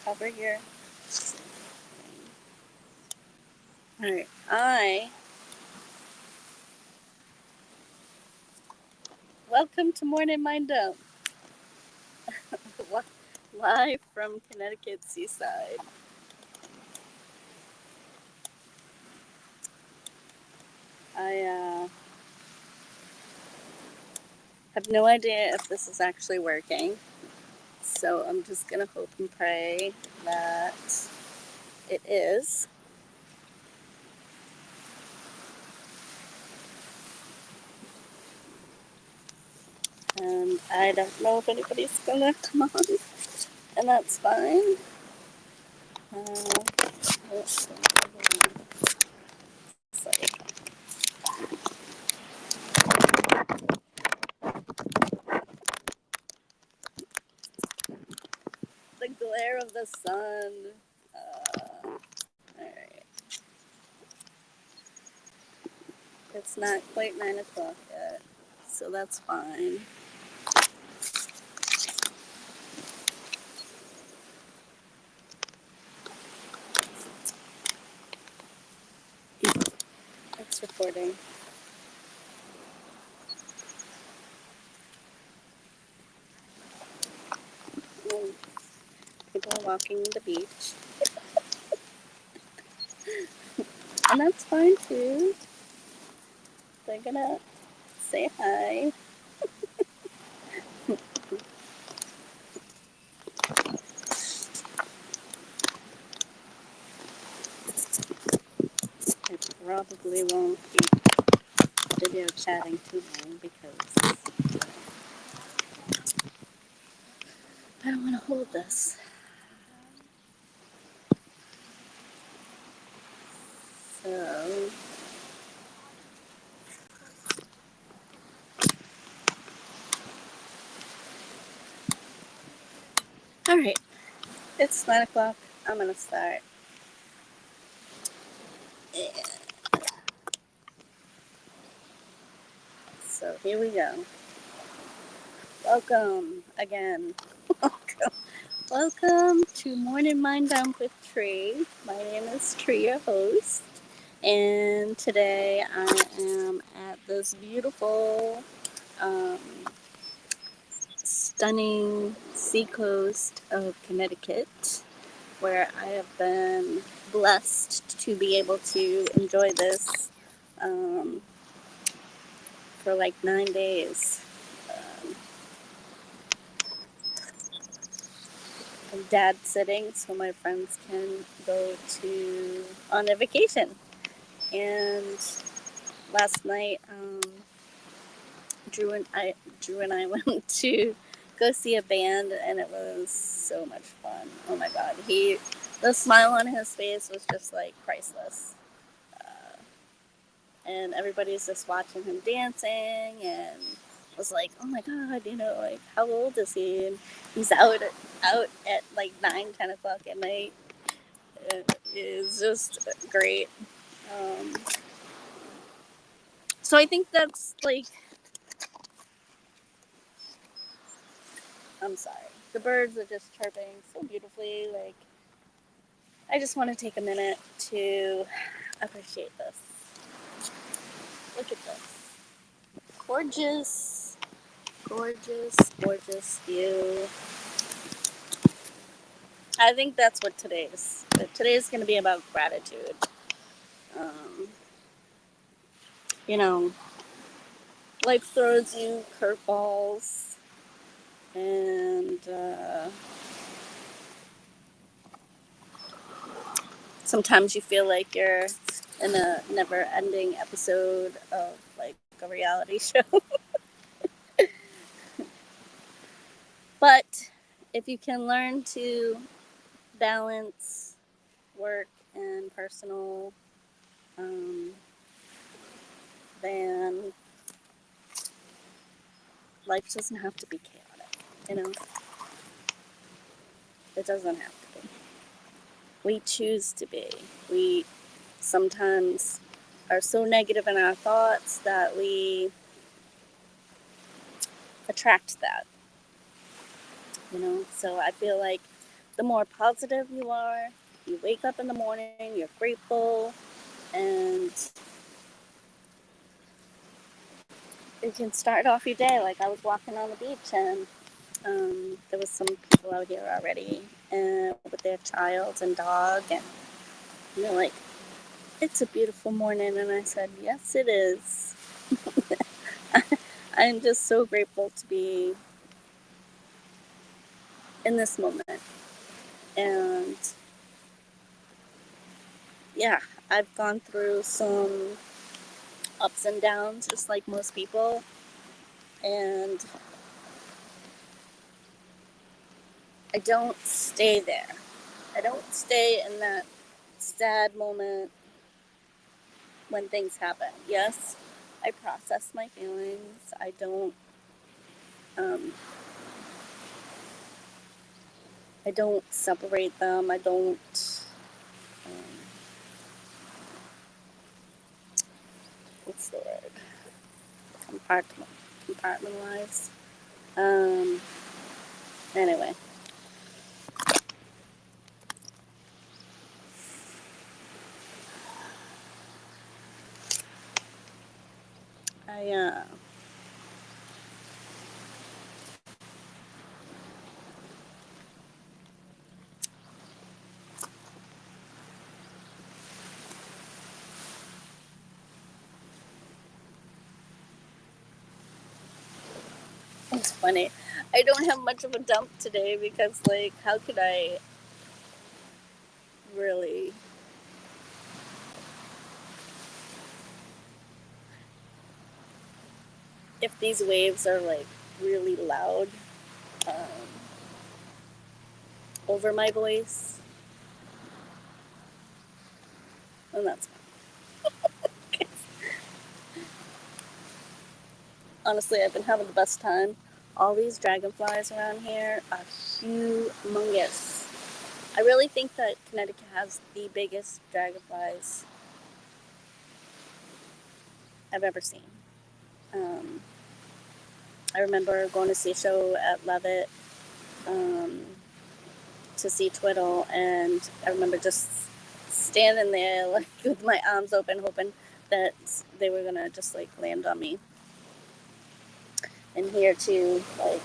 cover here. All right, welcome to Morning Mind Dump, live from Connecticut Seaside. I have no idea if this is actually working, so I'm just gonna hope and pray that it is. And I don't know if anybody's gonna come on, and that's fine. It's like the glare of the sun. Alright. It's not quite 9 o'clock yet, so that's fine. It's recording. People are walking the beach. And that's fine too. They're gonna say hi. I probably won't be video chatting too long because I don't want to hold this. So, alright, it's 9 o'clock. I'm gonna start. Yeah. So, here we go. Welcome again. Welcome to Morning Mind Dump with Tree. My name is Tree, your host. And today I am at this beautiful, stunning seacoast of Connecticut, where I have been blessed to be able to enjoy this for like 9 days. I'm dad sitting so my friends can go on their vacation. And last night, Drew and I went to go see a band, and it was so much fun. Oh my god, the smile on his face was just like priceless. And everybody's just watching him dancing, and was like, oh my god, like how old is he? And he's out at like 9-10 o'clock at night. It is just great. So I think that's like, I'm sorry. The birds are just chirping so beautifully. Like, I just want to take a minute to appreciate this. Look at this. Gorgeous, gorgeous, gorgeous view. I think that's what today is. Today is going to be about gratitude. You know, life throws you curveballs, and sometimes you feel like you're in a never-ending episode of like a reality show. But if you can learn to balance work and personal, then life doesn't have to be chaotic. It doesn't have to be. We choose to be. We sometimes are so negative in our thoughts that we attract that. So I feel like the more positive you are. You wake up in the morning, you're grateful, and you can start off your day. Like I was walking on the beach, and there was some people out here already with their child and dog, and they're like, "It's a beautiful morning," and I said, "Yes, it is." I'm just so grateful to be in this moment, and yeah, I've gone through some ups and downs, just like most people, and I don't stay there. I don't stay in that sad moment when things happen. Yes, I process my feelings. Um, I don't separate them. I don't. Um, what's the word? Compartmentalize. Um, anyway, I. It's funny. I don't have much of a dump today because, like, how could I really? If these waves are like really loud um, over my voice, then that's fine. Honestly, I've been having the best time. All these dragonflies around here are humongous. I really think that Connecticut has the biggest dragonflies I've ever seen. Um, I remember going to see a show at Levitt um, to see Twiddle, and I remember just standing there like with my arms open, hoping that they were gonna just like land on me. And here too, like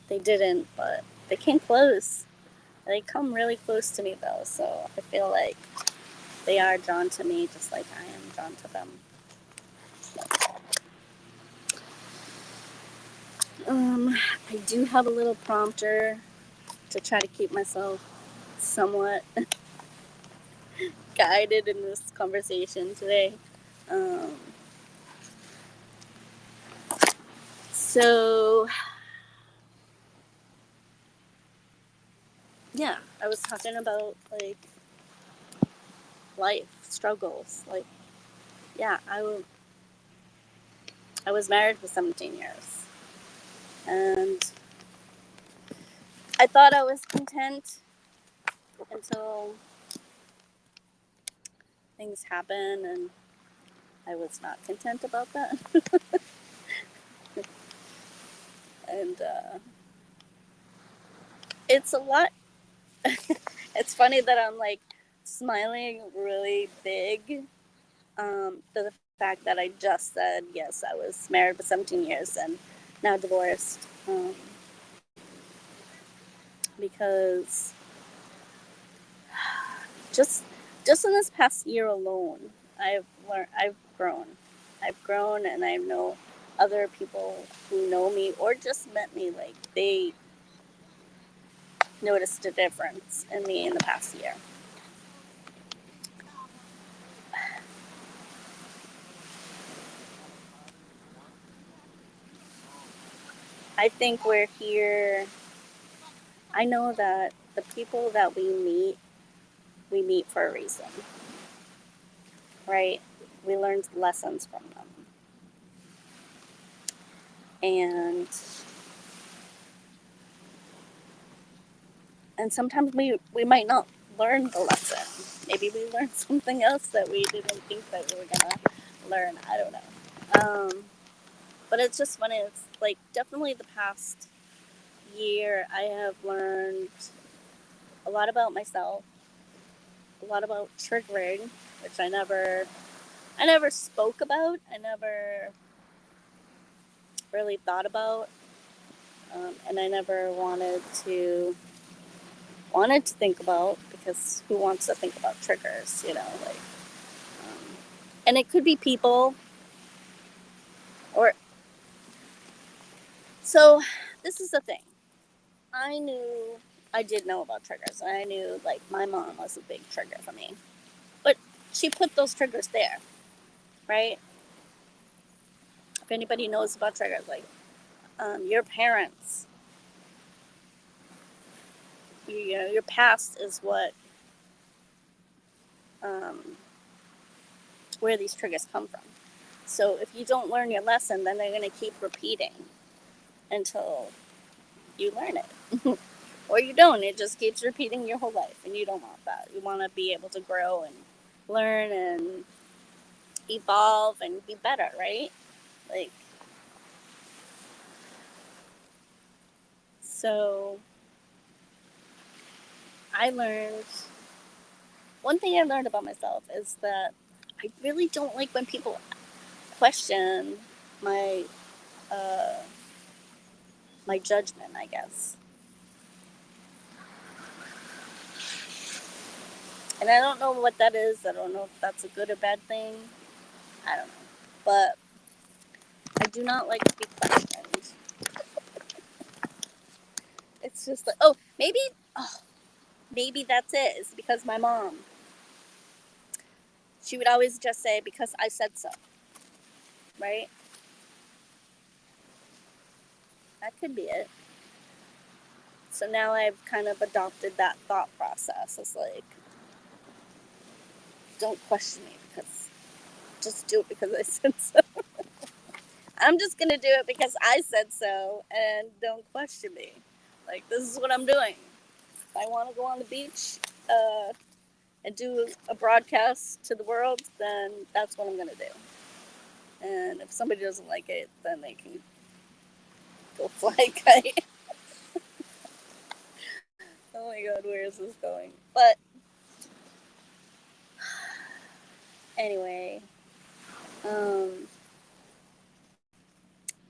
they didn't, but they came close. They come really close to me though, so I feel like they are drawn to me just like I am drawn to them. I do have a little prompter to try to keep myself somewhat guided in this conversation today. Um, so, yeah, I was talking about like life struggles. Like, yeah, I was married for 17 years, and I thought I was content until things happen, and I was not content about that. And it's a lot. It's funny that I'm like smiling really big. The fact that I just said yes, I was married for 17 years and now divorced. Because just in this past year alone, I've grown. I've grown, and I know other people who know me or just met me, like they noticed a difference in me in the past year. I think we're here. I know that the people that we meet for a reason, right? We learn lessons from them. And sometimes we might not learn the lesson. Maybe we learned something else that we didn't think that we were gonna learn. I don't know. But it's just funny. It's like definitely the past year, I have learned a lot about myself, a lot about triggering, which I never spoke about. I never really thought about, and I never wanted to think about, because who wants to think about triggers, um, and it could be people, or so. This is the thing. I knew I did know about triggers. I knew, like, my mom was a big trigger for me, but she put those triggers there, right? If anybody knows about triggers, like, your parents, your past is what, um, where these triggers come from. So if you don't learn your lesson, then they're going to keep repeating until you learn it. Or you don't. It just keeps repeating your whole life, and you don't want that. You want to be able to grow and learn and evolve and be better, right? Like, so I learned one thing I learned about myself is that I really don't like when people question my uh, my judgment, I guess. And I don't know what that is. I don't know if that's a good or bad thing. I don't know. But I do not like to be questioned. It's just like, oh, maybe that's it. It's because my mom, she would always just say, because I said so, right? That could be it. So now I've kind of adopted that thought process. It's like, don't question me, because just do it because I said so. I'm just going to do it because I said so, and don't question me. Like, this is what I'm doing. If I want to go on the beach and do a broadcast to the world, then that's what I'm going to do. And if somebody doesn't like it, then they can go fly a kite. Oh my god, where is this going? But anyway, um,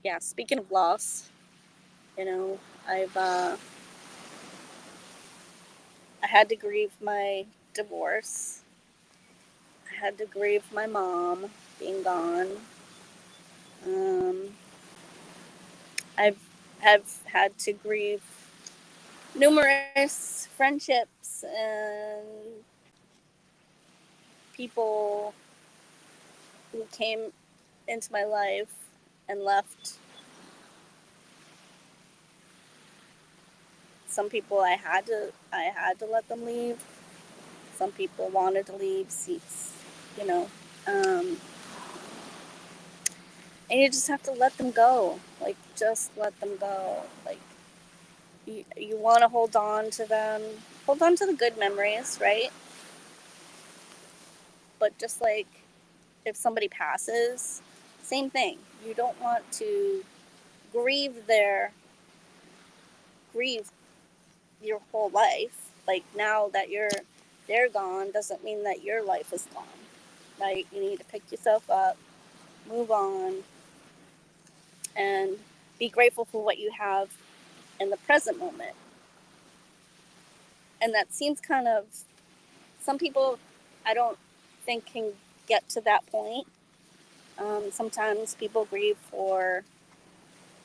yeah. Speaking of loss, you know, I had to grieve my divorce. I had to grieve my mom being gone. Um, I've have had to grieve numerous friendships and people who came into my life and left. Some people I had to let them leave. Some people wanted to leave seats, you know. Um, and you just have to let them go. Like, just let them go. Like, you want to hold on to them. Hold on to the good memories, right? But just like if somebody passes, same thing. You don't want to grieve grieve your whole life. Like, now that they're gone doesn't mean that your life is gone. Right? You need to pick yourself up, move on, and be grateful for what you have in the present moment. And that seems kind of, some people, I don't think, can get to that point. Sometimes people grieve for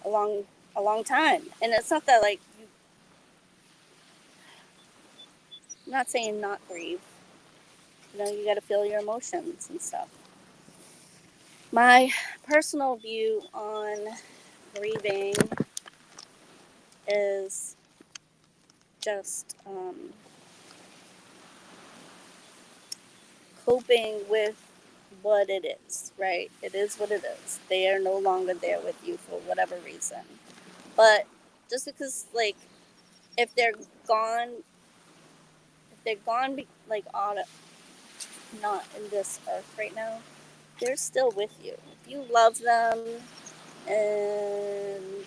a long a long time, and it's not that, like, I'm not saying not grieve. You got to feel your emotions and stuff. My personal view on grieving is just coping with what it is, right? It is what it is. They are no longer there with you for whatever reason. But just because, like, if they're gone, like, not in this earth right now, they're still with you. If you love them and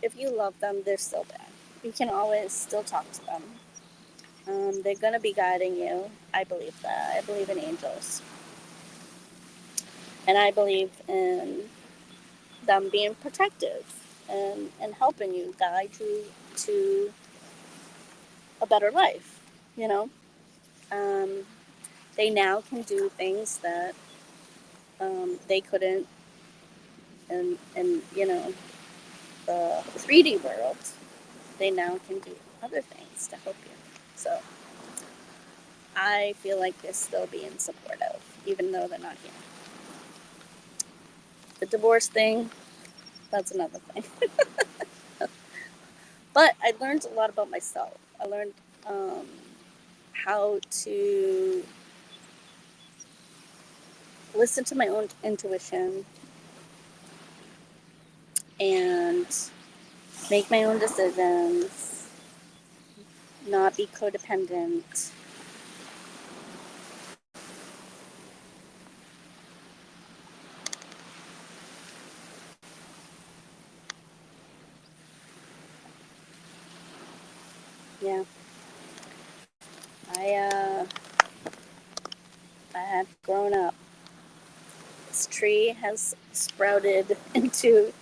if you love them, they're still there. You can always still talk to them. They're going to be guiding you. I believe that. I believe in angels. And I believe in them being protective and helping you, guide you to a better life, you know? Um, they now can do things that they couldn't in the 3D world. They now can do other things to help you. So I feel like they're still being supportive, even though they're not here. The divorce thing, that's another thing. But I learned a lot about myself. I learned how to listen to my own intuition and make my own decisions, not be codependent. Yeah. I have grown up. This tree has sprouted into,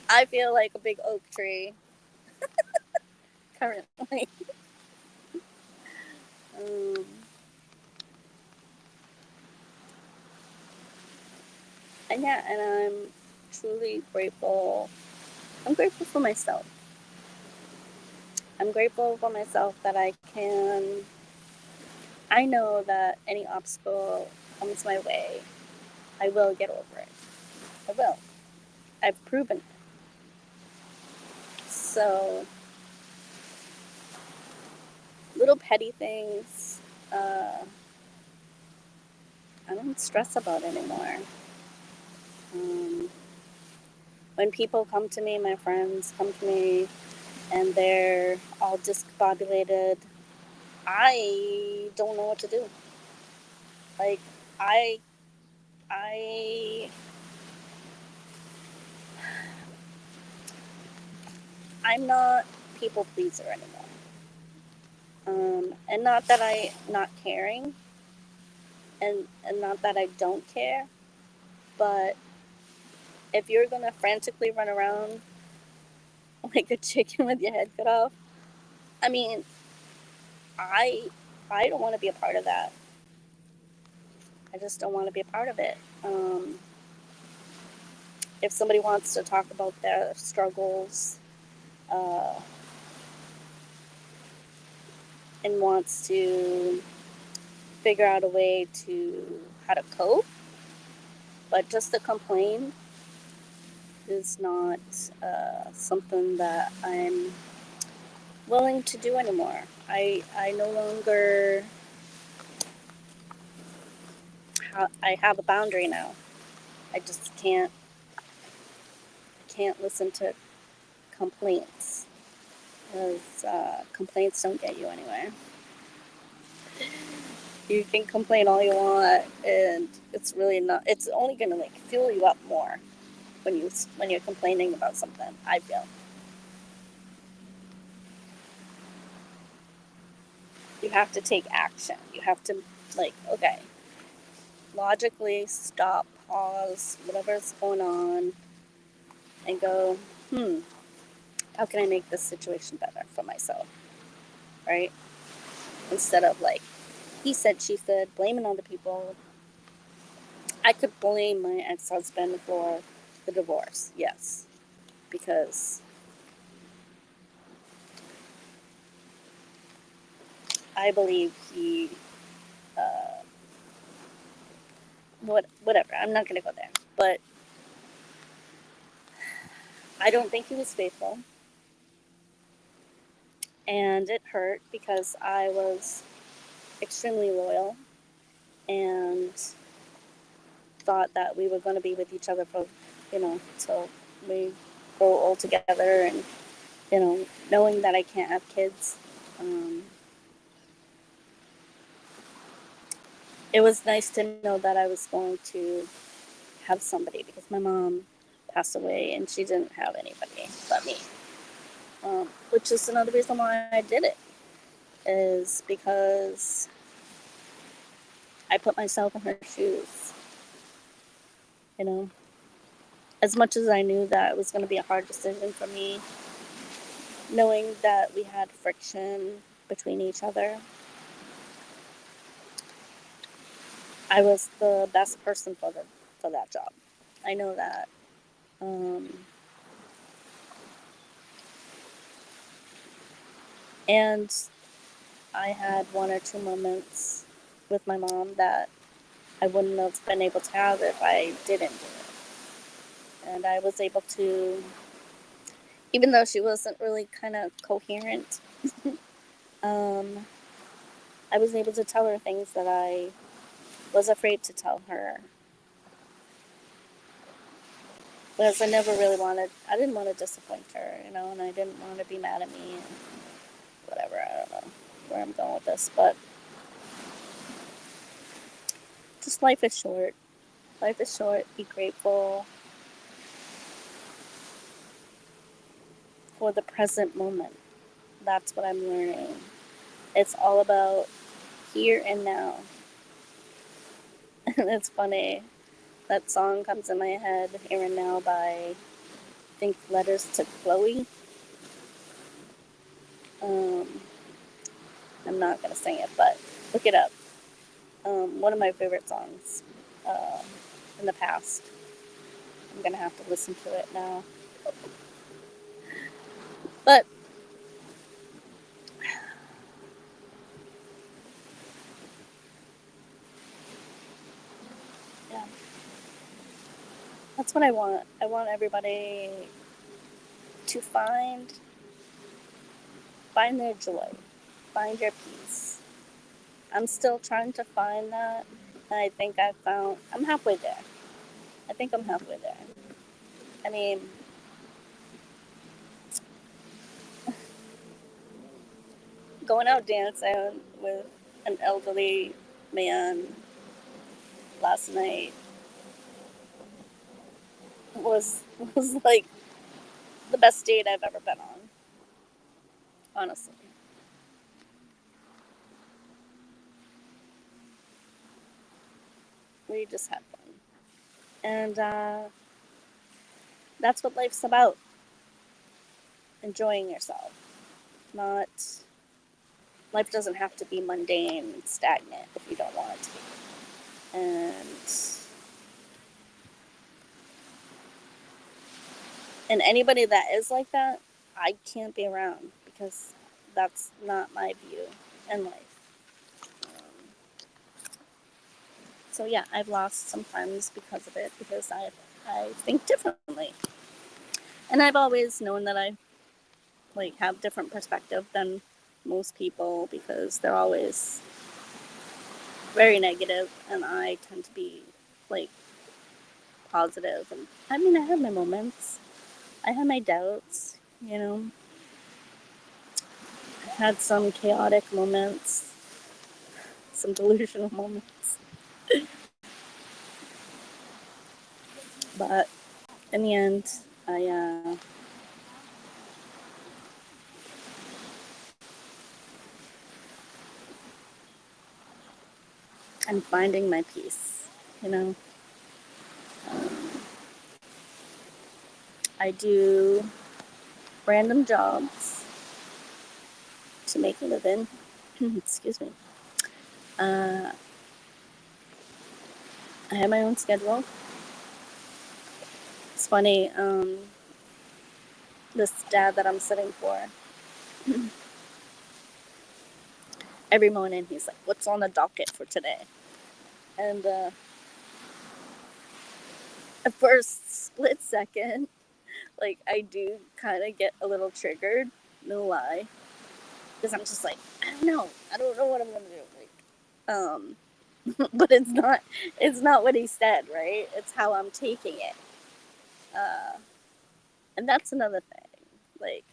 I feel like a big oak tree currently. um, and yeah, and I'm truly grateful. I'm grateful for myself. I'm grateful for myself that I know that any obstacle comes my way, I will get over it. I will. I've proven it. So, little petty things, I don't stress about anymore. Um, when people come to me, my friends come to me, and they're all discombobulated, I don't know what to do. Like, I, I, I'm not people pleaser anymore. And not that I not caring, and not that I don't care, but if you're gonna frantically run around like a chicken with your head cut off, I mean, I I don't want to be a part of that. I just don't want to be a part of it. If somebody wants to talk about their struggles uh, and wants to figure out a way to how to cope, but just to complain is not something that I'm willing to do anymore. I no longer I have a boundary now. I just can't listen to complaints because complaints don't get you anywhere. You can complain all you want, and it's really not. It's only gonna like fuel you up more when you're complaining about something. I feel you have to take action. You have to like okay, logically stop, pause, whatever's going on, and go, how can I make this situation better for myself, right? Instead of like he said, she said, blaming other people. I could blame my ex-husband for the divorce, yes, because I believe he, uh, whatever. I'm not gonna go there, but I don't think he was faithful, and it hurt because I was extremely loyal and thought that we were going to be with each other for, till we grow old together, and knowing that I can't have kids. It was nice to know that I was going to have somebody because my mom passed away and she didn't have anybody but me. which is another reason why I did it, is because I put myself in her shoes. You know, as much as I knew that it was going to be a hard decision for me, knowing that we had friction between each other, I was the best person for that job. I know that. Um, and I had one or two moments with my mom that I wouldn't have been able to have if I didn't do it. And I was able to, even though she wasn't really kind of coherent, um, I was able to tell her things that I was afraid to tell her. Because I didn't want to disappoint her, and I didn't want her to be mad at me and whatever. I don't know where I'm going with this, but just life is short. Life is short. Be grateful for the present moment. That's what I'm learning. It's all about here and now. And it's funny. That song comes in my head, Here and Now, by, I think, Letters to Chloe. Um, I'm not going to sing it, but look it up. One of my favorite songs uh, in the past. I'm going to have to listen to it now. But yeah, that's what I want. I want everybody to find their joy, find your peace. I'm still trying to find that, and I think I'm halfway there. I think I'm halfway there. I mean, going out dancing with an elderly man last night was was like the best date I've ever been on. Honestly, we just had fun, and that's what life's about: enjoying yourself. Not Life doesn't have to be mundane and stagnant if you don't want it to be. And anybody that is like that, I can't be around because that's not my view in life. Um, so yeah, I've lost some friends because of it because I think differently, and I've always known that I have different perspective than most people because they're always very negative, and I tend to be like positive. And I mean, I have my moments, I have my doubts, I had some chaotic moments, some delusional moments, but in the end, I'm finding my peace. You know, um, I do random jobs to make a living. Excuse me. Uh, I have my own schedule. It's funny. This dad that I'm sitting for, every morning he's like, "What's on the docket for today?" And at first split second, I do kind of get a little triggered. No lie, because I'm just like, I don't know. I don't know what I'm gonna do. But it's not what he said, right? It's how I'm taking it. Uh, and that's another thing. Like,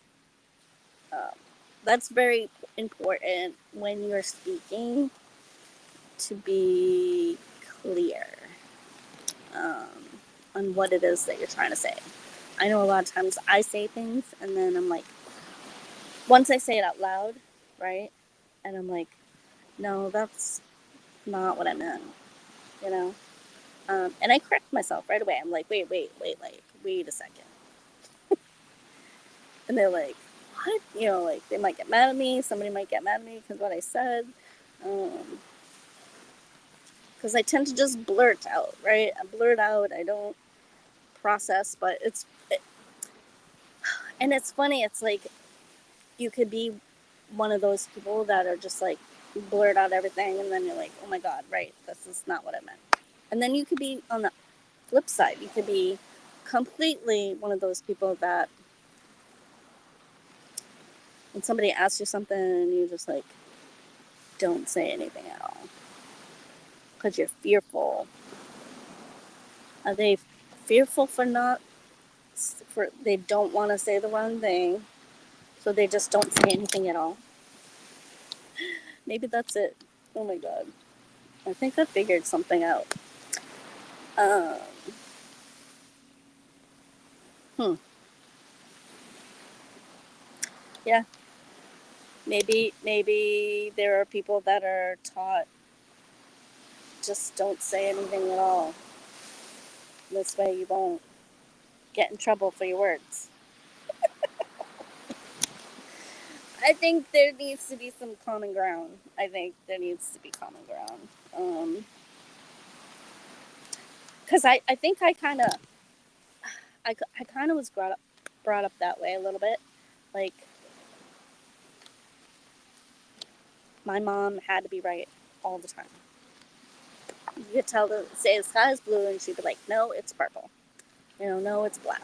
um, that's very important when you're speaking to be clear um, on what it is that you're trying to say. I know a lot of times I say things and then I'm like, once I say it out loud, right? And I'm like, no, that's not what I meant, you know? And I correct myself right away. I'm like, like, wait a second. And they're like, what? You know, like they might get mad at me. Somebody might get mad at me because what I said. Because I tend to just blurt out, right? I blurt out. I don't process, but and it's funny. It's like you could be one of those people that are just like blurt out everything, and then you're like, oh my god, right? This is not what I meant. And then you could be on the flip side. You could be completely one of those people that when somebody asks you something and you just like don't say anything at all because you're fearful. Are they fearful for not for they don't want to say the wrong thing, so they just don't say anything at all? Maybe that's it. Oh my god, I think I figured something out. Um, hmm. Yeah, maybe there are people that are taught just don't say anything at all. This way you won't get in trouble for your words. I think there needs to be some common ground. I think there needs to be common ground. Because I think I kind of was brought up that way a little bit. Like my mom had to be right all the time. You could tell to say the sky is blue, and she'd be like, "No, it's purple." You know, no, it's black.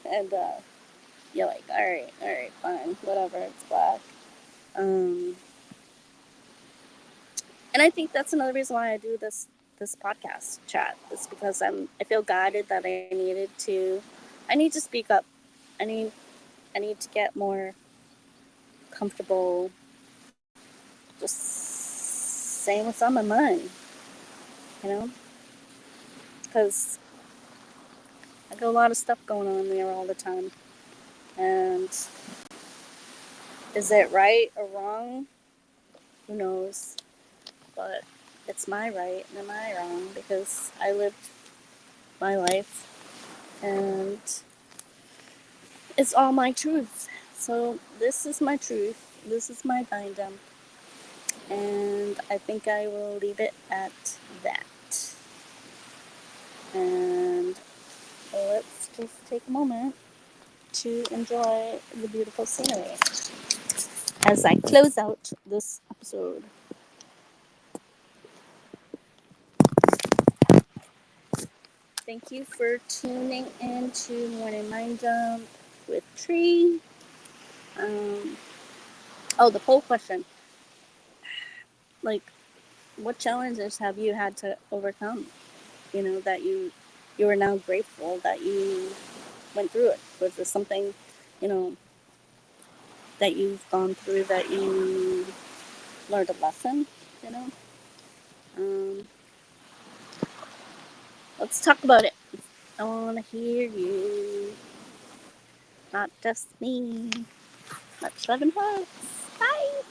And you're like, all right, fine, whatever, it's black. Um, and I think that's another reason why I do this podcast chat. It's because I feel guided that I need to speak up. I need I need to get more comfortable just saying what's on my mind, you know? Because I got a lot of stuff going on there all the time. And is it right or wrong? Who knows? But it's my right and am I wrong because I lived my life and it's all my truth. So this is my truth. This is my mind dump. And I think I will leave it at that. And let's just take a moment to enjoy the beautiful scenery as I close out this episode. Thank you for tuning in to Morning Mind Dump with Tree. Um, the poll question. Like, what challenges have you had to overcome? You know, that you are now grateful that you went through it. Was there something, you know, that you've gone through that you learned a lesson, you know? Um, let's talk about it. I want to hear you. Not just me. Much love and hugs. Bye.